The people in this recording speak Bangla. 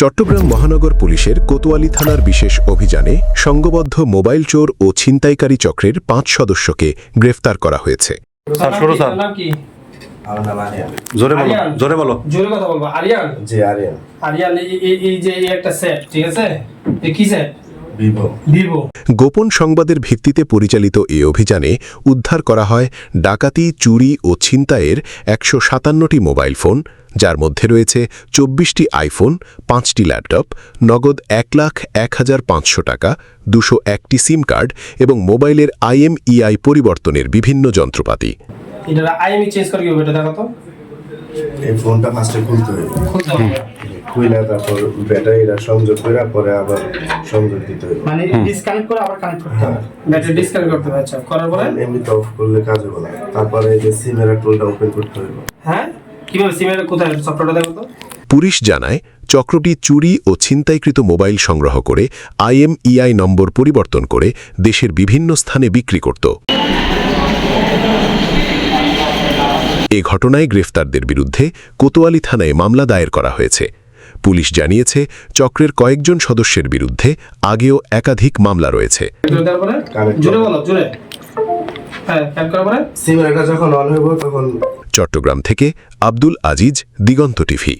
চট্টগ্রাম মহানগর পুলিশের কোতোয়ালি থানার বিশেষ অভিযানে সংঘবদ্ধ মোবাইল চোর ও ছিনতাইকারী চক্রের ৫ সদস্যকে গ্রেফতার করা হয়েছে। স্যার শুরু স্যার। আমার নাম আরিয়ান। জোরে বলো, জোরে বলো। জোরে কথা বলবো। আরিয়ান? জি আরিয়ান। আরিয়ান, এই যে একটা সেট, ঠিক আছে? কি সেট? ভিভো। গোপন সংবাদের ভিত্তিতে পরিচালিত এই অভিযানে উদ্ধার করা হয় ডাকাতি, চুরি ও ছিনতাইয়ের ১৫৭টি মোবাইল ফোন, যার মধ্যে রয়েছে ২৪টি আইফোন, ৫টি ল্যাপটপ, নগদ ১,০১,৫০০ টাকা, ২০১টি সিম কার্ড এবং মোবাইলের IMEI পরিবর্তনের বিভিন্ন যন্ত্রপাতি। এটা আইএমই চেঞ্জ করে কি হবে এটা দেখো তো। এই ফোনটা ফার্স্টে খুলতে হবে। খুইলা তারপর ব্যাটারিটা সংযোগ করে পরে আবার সংযোগ দিতে হবে। মানে ডিসকানেক্ট করে আবার কানেক্ট করতে হবে। ব্যাটারি ডিসকানেক্ট করতে হবে। আচ্ছা, করার পরে এমনিতে অফ করলে কাজ হবে না। তারপরে এই যে সিমের টুলটা ওপেন করতে হবে। হ্যাঁ, কিভাবে সিমের কোথায় সফটওয়্যারটা দেখো তো। পুলিশ জানায়, চক্রটি চুরি ও ছিনতাইকৃত মোবাইল সংগ্রহ করে IMEI নম্বর পরিবর্তন করে দেশের বিভিন্ন স্থানে বিক্রি করত। এ ঘটনায় গ্রেফতারদের বিরুদ্ধে কোতোয়ালি থানায় মামলা দায়ের করা হয়েছে। পুলিশ জানিয়েছে, চক্রের কয়েকজন সদস্যের বিরুদ্ধে আগেও একাধিক মামলা রয়েছে। জোরে বলো, জোরে। হ্যাঁ, কানেক্ট করার পরে সিমের যখন অন হইব তখন। চট্টগ্রাম থেকে আব্দুল আজিজ, দিগন্ত টিভি।